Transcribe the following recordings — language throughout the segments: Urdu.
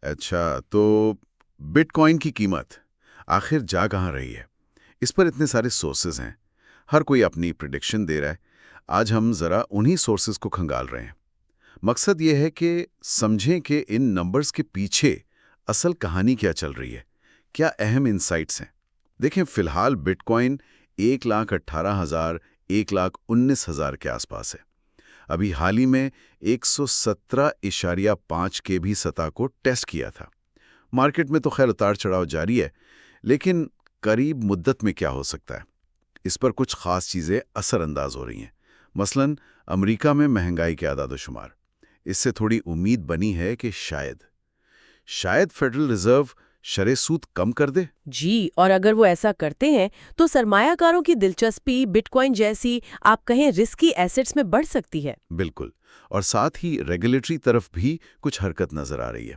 اچھا، تو بٹ کوائن کی قیمت آخر جا کہاں رہی ہے؟ اس پر اتنے سارے سورسز ہیں، ہر کوئی اپنی پریڈکشن دے رہا ہے۔ آج ہم ذرا انہی سورسز کو کھنگال رہے ہیں۔ مقصد یہ ہے کہ سمجھیں کہ ان نمبرز کے پیچھے اصل کہانی کیا چل رہی ہے، کیا اہم انسائٹس ہیں۔ دیکھیں، فی الحال بٹ کوائن 1,18,000 1,19,000 کے آس پاس ہے۔ ابھی حال ہی میں 117.5 کے بھی سطح کو ٹیسٹ کیا تھا۔ مارکیٹ میں تو خیر اتار چڑھاؤ جاری ہے، لیکن قریب مدت میں کیا ہو سکتا ہے؟ اس پر کچھ خاص چیزیں اثر انداز ہو رہی ہیں۔ مثلاً امریکہ میں مہنگائی کے اعداد و شمار، اس سے تھوڑی امید بنی ہے کہ شاید فیڈرل ریزرو شرح سود کم کر دے۔ جی، اور اگر وہ ایسا کرتے ہیں تو سرمایہ کاروں کی دلچسپی بٹ کوائن جیسی آپ کہیں رسکی ایسٹس میں بڑھ سکتی ہے۔ بالکل، اور ساتھ ہی ریگولیٹری طرف بھی کچھ حرکت نظر آ رہی ہے۔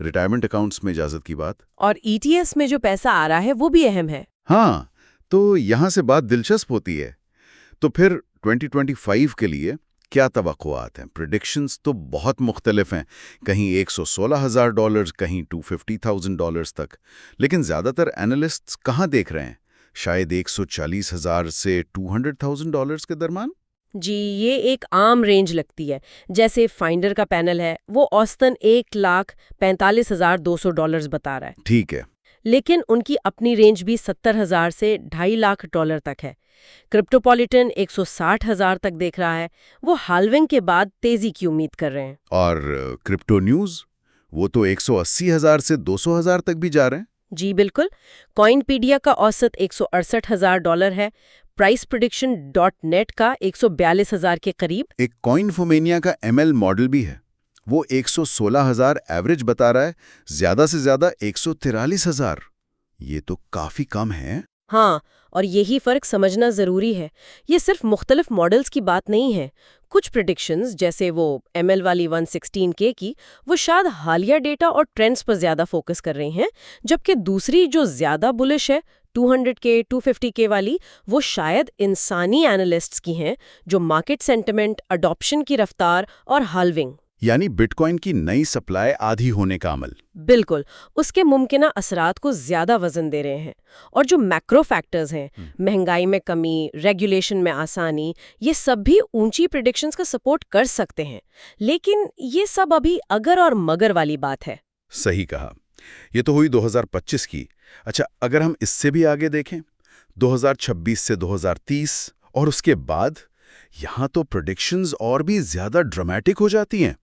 ریٹائرمنٹ اکاؤنٹس میں اجازت کی بات، اور ای ٹی ایس میں جو پیسہ آ رہا ہے وہ بھی اہم ہے۔ ہاں، تو یہاں سے بات دلچسپ ہوتی ہے۔ تو پھر 2025 کے لیے کیا توقعات ہیں؟ پریڈکشنز تو بہت مختلف ہیں، کہیں $116,000، کہیں $250,000 تک، لیکن زیادہ تر اینالسٹس کہاں دیکھ رہے ہیں؟ شاید $140,000 سے $200,000 کے درمیان؟ جی، یہ ایک عام رینج لگتی ہے۔ جیسے فائنڈر کا پینل ہے، وہ اوسطاً $1,45,200 بتا رہا ہے، ٹھیک ہے۔ لیکن ان کی اپنی رینج بھی $70,000 سے $250,000 تک ہے۔ کرپٹوپولیٹن 160,000 تک دیکھ رہا ہے۔ وہ ہالونگ کے بعد تیزی کی امید کر رہے ہیں۔ اور کرپٹو نیوز، وہ تو 180,000 سے 200,000 تک بھی جا رہے ہیں۔ جی بالکل، کوائن پیڈیا کا اوسط $168,000 ہے، پرائس پریڈکشن .net کا 142,000 کے قریب۔ ایک کوائن فومینیا کا ML ماڈل بھی ہے، وہ 116,000 ایوریج بتا رہا ہے، زیادہ سے زیادہ 143,000۔ یہ تو کافی کم ہے۔ ہاں، اور یہی فرق سمجھنا ضروری ہے۔ یہ صرف مختلف ماڈلز کی بات نہیں ہے۔ کچھ پریڈکشنز جیسے وہ ML والی 116K کی، وہ شاید حالیہ ڈیٹا اور ٹرینڈز پر زیادہ فوکس کر رہی ہیں، جبکہ دوسری جو زیادہ بلش ہے 200K 250K والی، وہ شاید انسانی اینالسٹس کی ہیں جو مارکیٹ سینٹیمنٹ، اڈاپشن کی رفتار اور ہالونگ، یعنی بٹ کوائن کی نئی سپلائی آدھی ہونے کا عمل، بالکل اس کے ممکنہ اثرات کو زیادہ وزن دے رہے ہیں۔ اور جو میکرو فیکٹرز ہیں، مہنگائی میں کمی، ریگولیشن میں آسانی، یہ سب بھی اونچی پریڈکشنز کا سپورٹ کر سکتے ہیں، لیکن یہ سب ابھی اگر اور مگر والی بات ہے۔ صحیح کہا۔ یہ تو ہوئی 2025 کی۔ اچھا، اگر ہم اس سے بھی آگے دیکھیں، 2026 سے 2030 اور اس کے بعد، یہاں تو پریڈکشنز اور بھی زیادہ ڈرامیٹک ہو جاتی ہیں۔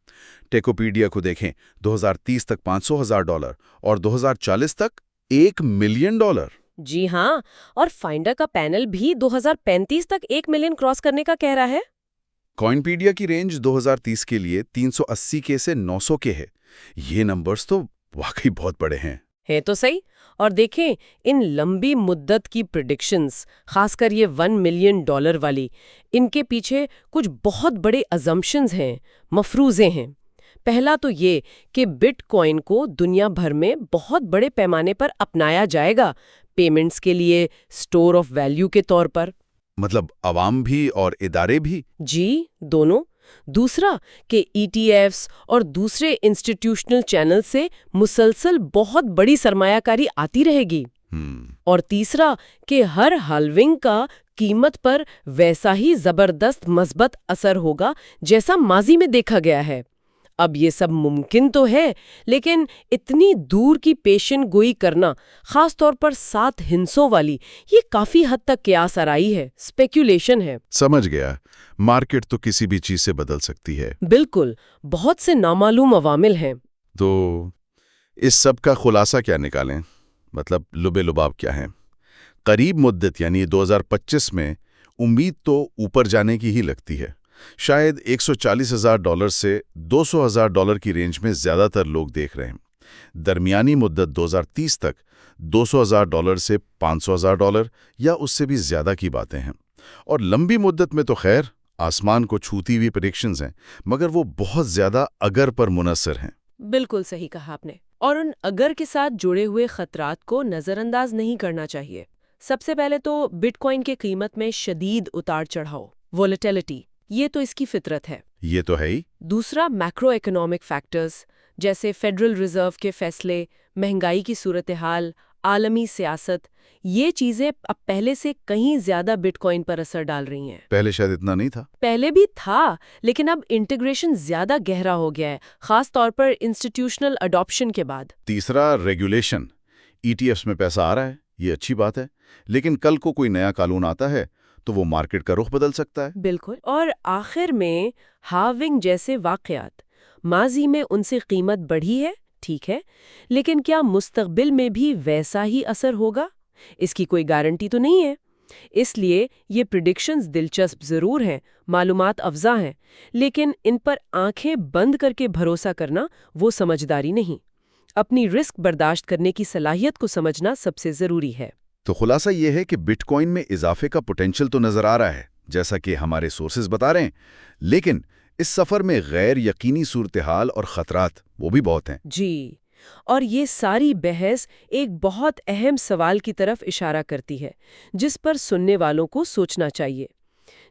ٹیکوپیڈیا کو دیکھیں، 2030 تک $500,000 اور 2040 تک $1,000,000۔ جی ہاں، اور فائنڈر کا پینل بھی 2035 تک 1 ملین کراس کرنے کا کہہ رہا ہے۔ کوائن پیڈیا کی رینج 2030 کے لیے 380K سے 900K ہے۔ یہ نمبرز تو واقعی بہت بڑے ہیں۔ ہے تو صحیح، اور دیکھیں ان لمبی مدت کی پریڈکشنز، خاص کر یہ $1 ملین والی، ان کے پیچھے کچھ بہت بڑے ازمپشنز ہیں، مفروضے ہیں۔ پہلا تو یہ کہ بٹ کوائن کو دنیا بھر میں بہت بڑے پیمانے پر اپنایا جائے گا، پیمنٹس کے لیے، سٹور آف ویلیو کے طور پر۔ مطلب عوام بھی اور ادارے بھی؟ جی، دونوں۔ دوسرا کہ ای ٹی ایفز اور دوسرے انسٹیٹیوشنل چینل سے مسلسل بہت بڑی سرمایہ کاری آتی رہے گی۔ اور تیسرا کہ ہر ہالونگ کا قیمت پر ویسا ہی زبردست مثبت اثر ہوگا جیسا ماضی میں دیکھا گیا ہے۔ اب یہ سب ممکن تو ہے، لیکن اتنی دور کی پیشن گوئی کرنا، خاص طور پر 7 ہندسوں والی، یہ کافی حد تک قیاس آرائی ہے، اسپیکولیشن ہے۔ سمجھ گیا۔ مارکیٹ تو کسی بھی چیز سے بدل سکتی ہے۔ بالکل، بہت سے نامعلوم عوامل ہیں۔ تو اس سب کا خلاصہ کیا نکالیں؟ مطلب لب لباب کیا ہیں؟ قریب مدت یعنی 2025 میں امید تو اوپر جانے کی ہی لگتی ہے۔ شاید $140,000 سے $200,000 کی رینج میں زیادہ تر لوگ دیکھ رہے ہیں۔ درمیانی مدت 2030 تک $200,000 سے $500,000 یا اس سے بھی زیادہ کی باتیں ہیں۔ اور لمبی مدت میں تو خیر آسمان کو چھوتی ہوئی پریڈکشنز ہیں، مگر وہ بہت زیادہ اگر پر منحصر ہیں۔ بالکل صحیح کہا آپ نے، اور ان اگر کے ساتھ جڑے ہوئے خطرات کو نظر انداز نہیں کرنا چاہیے۔ سب سے پہلے تو بٹ کوائن کی قیمت میں شدید اتار چڑھاؤ، وولیٹیلیٹی، یہ تو اس کی فطرت ہے۔ یہ تو ہے ہی۔ دوسرا میکرو اکنامک فیکٹرز، جیسے فیڈرل ریزرو کے فیصلے، مہنگائی کی صورتحال، عالمی سیاست، یہ چیزیں اب پہلے سے کہیں زیادہ بٹ کوائن پر اثر ڈال رہی ہیں۔ پہلے شاید اتنا نہیں تھا۔ پہلے بھی تھا، لیکن اب انٹیگریشن زیادہ گہرا ہو گیا ہے، خاص طور پر انسٹیٹیوشنل اڈاپشن کے بعد۔ تیسرا، ریگولیشن۔ ETFs میں پیسہ آ رہا ہے، یہ اچھی بات ہے، لیکن کل کو کوئی نیا قانون آتا ہے تو وہ مارکیٹ کا رخ بدل سکتا ہے۔ بالکل۔ اور آخر میں ہاونگ جیسے واقعات، ماضی میں ان سے قیمت بڑھی ہے، ٹھیک ہے، لیکن کیا مستقبل میں بھی ویسا ہی اثر ہوگا؟ اس کی کوئی گارنٹی تو نہیں ہے۔ اس لیے یہ پریڈکشنز دلچسپ ضرور ہیں، معلومات افزا ہیں، لیکن ان پر آنکھیں بند کر کے بھروسہ کرنا وہ سمجھداری نہیں۔ اپنی رسک برداشت کرنے کی صلاحیت کو سمجھنا سب سے ضروری ہے۔ تو خلاصہ یہ ہے کہ بٹ کوائن میں اضافے کا پوٹینشل تو نظر آ رہا ہے، جیسا کہ ہمارے سورسز بتا رہے ہیں، لیکن اس سفر میں غیر یقینی صورتحال اور خطرات وہ بھی بہت ہیں۔ جی، اور یہ ساری بحث ایک بہت اہم سوال کی طرف اشارہ کرتی ہے، جس پر سننے والوں کو سوچنا چاہیے۔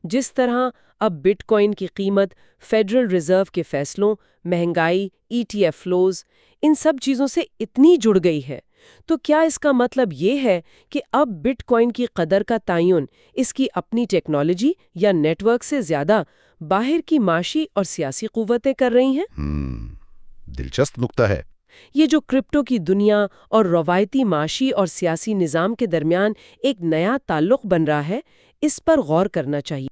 جس طرح اب بٹ کوائن کی قیمت فیڈرل ریزرو کے فیصلوں، مہنگائی، ETF فلوز، ان سب چیزوں سے اتنی جڑ گئی ہے، تو کیا اس کا مطلب یہ ہے کہ اب بٹ کوائن کی قدر کا تعین اس کی اپنی ٹیکنالوجی یا نیٹ ورک سے زیادہ باہر کی معاشی اور سیاسی قوتیں کر رہی ہیں؟ دلچسپ نکتہ ہے۔ یہ جو کرپٹو کی دنیا اور روایتی معاشی اور سیاسی نظام کے درمیان ایک نیا تعلق بن رہا ہے، اس پر غور کرنا چاہیے۔